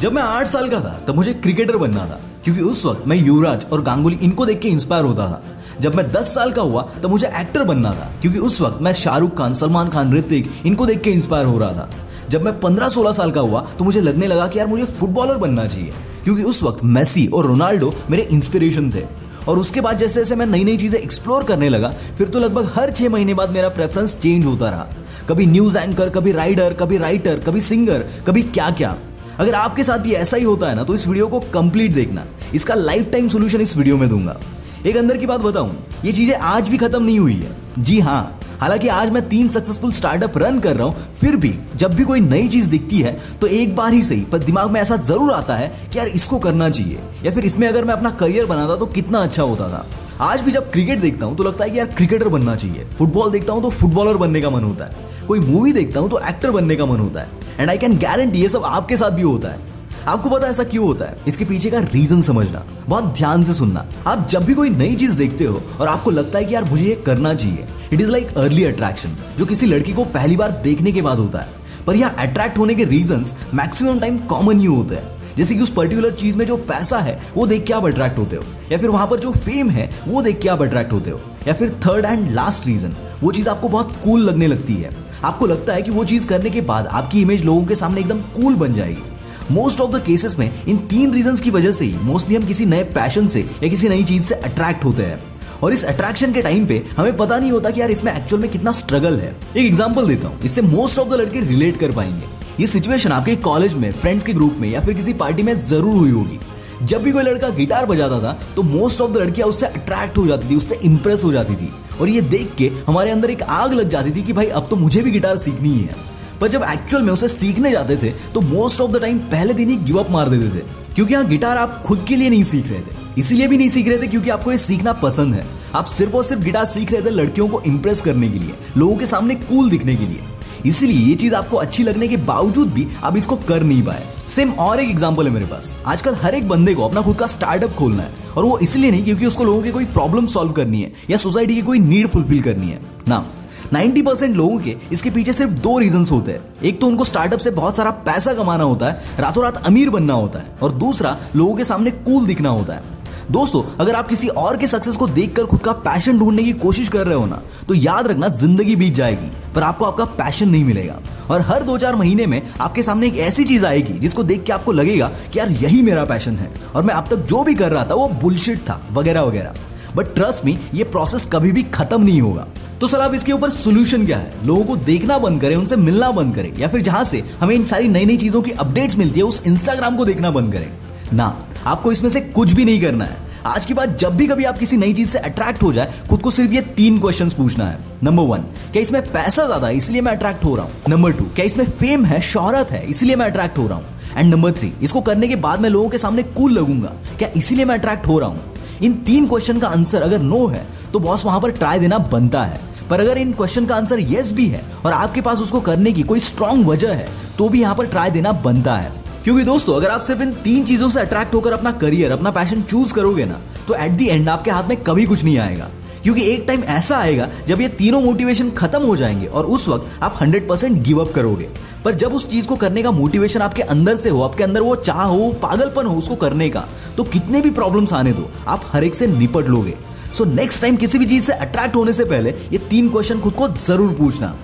जब मैं 8 साल का था तब मुझे क्रिकेटर बनना था, क्योंकि उस वक्त मैं युवराज और गांगुली इनको देख के इंस्पायर होता था। जब मैं 10 साल का हुआ तब मुझे एक्टर बनना था, क्योंकि उस वक्त मैं शाहरुख खान, सलमान खान, ऋतिक इनको देख के इंस्पायर हो रहा था। जब मैं 15-16 साल का हुआ तो मुझे लगने लगा कि यार मुझे फुटबॉलर बनना चाहिए, क्योंकि उस वक्त मेसी और रोनाल्डो मेरे इंस्पिरेशन थे। और उसके बाद जैसे जैसे मैं नई नई चीजें एक्सप्लोर करने लगा, फिर तो लगभग हर 6 महीने बाद मेरा प्रेफरेंस चेंज होता रहा। कभी न्यूज एंकर, कभी राइडर, कभी राइटर, कभी सिंगर, कभी क्या क्या। अगर आपके साथ भी ऐसा ही होता है ना, तो इस वीडियो को कंप्लीट देखना। इसका लाइफ टाइम सोल्यूशन इस वीडियो में दूंगा। एक अंदर की बात बताऊं, ये चीजें आज भी खत्म नहीं हुई है। जी हाँ, हालांकि आज मैं 3 सक्सेसफुल स्टार्टअप रन कर रहा हूं, फिर भी जब भी कोई नई चीज दिखती है तो एक बार ही सही पर दिमाग में ऐसा जरूर आता है कि यार इसको करना चाहिए, या फिर इसमें अगर मैं अपना करियर बनाता तो कितना अच्छा होता था। आज भी जब क्रिकेट देखता हूं तो लगता है कि यार क्रिकेटर बनना चाहिए, फुटबॉल देखता हूं तो फुटबॉलर बनने का मन होता है, कोई मूवी देखता हूं तो एक्टर बनने का मन होता है। एंड आई कैन गारंटी ये सब आपके साथ भी होता है। आपको पता है ऐसा क्यों होता है? इसके पीछे का रीजन समझना, बहुत ध्यान से सुनना। आप जब भी कोई नई चीज देखते हो और आपको लगता है कि यार मुझे ये करना चाहिए, it is like early attraction, जो किसी लड़की को पहली बार देखने के बाद होता है। पर यहाँ अट्रैक्ट होने के रीजंस मैक्सिमम टाइम कॉमन ही होते हैं। जैसे कि उस पर्टिकुलर चीज में जो पैसा है वो देख के आप अट्रैक्ट होते हो, या फिर वहां पर जो फेम है वो देख के आप अट्रैक्ट होते हो, या फिर थर्ड एंड लास्ट रीजन, वो चीज आपको बहुत कूल लगने लगती है। आपको लगता है कि वो चीज करने के बाद आपकी इमेज लोगों के सामने एकदम कूल बन जाएगी। मोस्ट ऑफ द केसेस में इन 3 रीजंस की वजह से ही मोस्टली हम किसी नए पैशन से या किसी नई चीज से अट्रैक्ट होते हैं। और इस अट्रैक्शन के टाइम पे हमें पता नहीं होता कि यार इसमें एक्चुअल में कितना स्ट्रगल है। एक एग्जांपल देता हूं, इससे मोस्ट ऑफ द लड़के रिलेट कर पाएंगे। ये सिचुएशन आपके कॉलेज में, फ्रेंड्स के ग्रुप में या फिर किसी पार्टी में जरूर हुई होगी। जब भी कोई लड़का गिटार बजाता था तो मोस्ट ऑफ द लड़कियां उससे अट्रैक्ट हो जाती थी, उससे इंप्रेस हो जाती थी, और ये देख के हमारे अंदर एक आग लग जाती थी कि भाई अब तो मुझे भी गिटार सीखनी ही है। पर जब एक्चुअल में उसे सीखने जाते थे तो मोस्ट ऑफ द टाइम पहले दिन ही गिव अप मार देते थे, क्योंकि यहाँ गिटार आप खुद के लिए नहीं सीख रहे थे। इसीलिए भी नहीं सीख रहे थे क्योंकि आपको ये सीखना पसंद है। आप सिर्फ और सिर्फ गिटार सीख रहे थे लड़कियों को इंप्रेस करने के लिए, लोगों के सामने कूल दिखने के लिए। इसीलिए ये चीज आपको अच्छी लगने के बावजूद भी आप इसको कर नहीं पाए। सेम और एक एग्जांपल है मेरे पास। आजकल हर एक बंदे को अपना खुद का स्टार्टअप खोलना है, और वो इसलिए नहीं क्योंकि उसको लोगों की कोई प्रॉब्लम सॉल्व करनी है या सोसाइटी की कोई नीड फुलफिल करनी है ना। 90% लोगों के इसके पीछे सिर्फ 2 रीजंस होते हैं। एक तो उनको स्टार्टअप से बहुत सारा पैसा कमाना होता है, रातों रात अमीर बनना होता है, और दूसरा लोगों के सामने कूल दिखना होता है। दोस्तों, अगर आप किसी और के सक्सेस को देखकर खुद का पैशन ढूंढने की कोशिश कर रहे हो ना, तो याद रखना जिंदगी बीत जाएगी पर आपको आपका पैशन नहीं मिलेगा। और हर 2-4 महीने में आपके सामने एक ऐसी चीज आएगी जिसको देख के आपको लगेगा कि यार यही मेरा पैशन है, और मैं अब तक जो भी कर रहा था वो बुलशिट था, वगैरह वगैरह। बट ट्रस्ट मी, ये प्रोसेस कभी भी खत्म नहीं होगा। तो सर अब इसके ऊपर सोल्यूशन क्या है? लोगों को देखना बंद करें, उनसे मिलना बंद करें, या फिर जहां से हमें इन सारी नई नई चीजों की अपडेट्स मिलती है उस इंस्टाग्राम को देखना बंद करें? ना, आपको इसमें से कुछ भी नहीं करना है। आज की बात, जब भी कभी आप किसी नई चीज से अट्रैक्ट हो जाए, खुद को सिर्फ ये 3 क्वेश्चंस पूछना है। नंबर 1, क्या इसमें पैसा ज्यादा है इसलिए मैं अट्रैक्ट हो रहा हूं? नंबर 2, क्या इसमें फेम है, शोहरत है इसलिए मैं अट्रैक्ट हो रहा हूं? एंड नंबर 3, इसको करने के बाद मैं लोगों के सामने कूल लगूंगा, क्या इसीलिए मैं अट्रैक्ट हो रहा हूं? इन 3 क्वेश्चन का आंसर अगर नो है तो बॉस वहां पर ट्राई देना बनता है। पर अगर इन क्वेश्चन का आंसर यस भी है और आपके पास उसको करने की कोई स्ट्रांग वजह है, तो भी यहां पर ट्राई देना बनता है। क्योंकि दोस्तों, अगर आप सिर्फ इन 3 चीजों से अट्रैक्ट होकर अपना करियर, अपना पैशन चूज करोगे ना, तो एट द एंड आपके हाथ में कभी कुछ नहीं आएगा। क्योंकि एक टाइम ऐसा आएगा जब ये तीनों मोटिवेशन खत्म हो जाएंगे और उस वक्त आप 100% गिव अप करोगे। पर जब उस चीज को करने का मोटिवेशन आपके अंदर से हो, आपके अंदर वो चाह हो, पागलपन हो उसको करने का, तो कितने भी प्रॉब्लम्स आने दो, आप हर एक से निपट लोगे। सो नेक्स्ट टाइम किसी भी चीज से अट्रैक्ट होने से पहले ये 3 क्वेश्चन खुद को जरूर पूछना।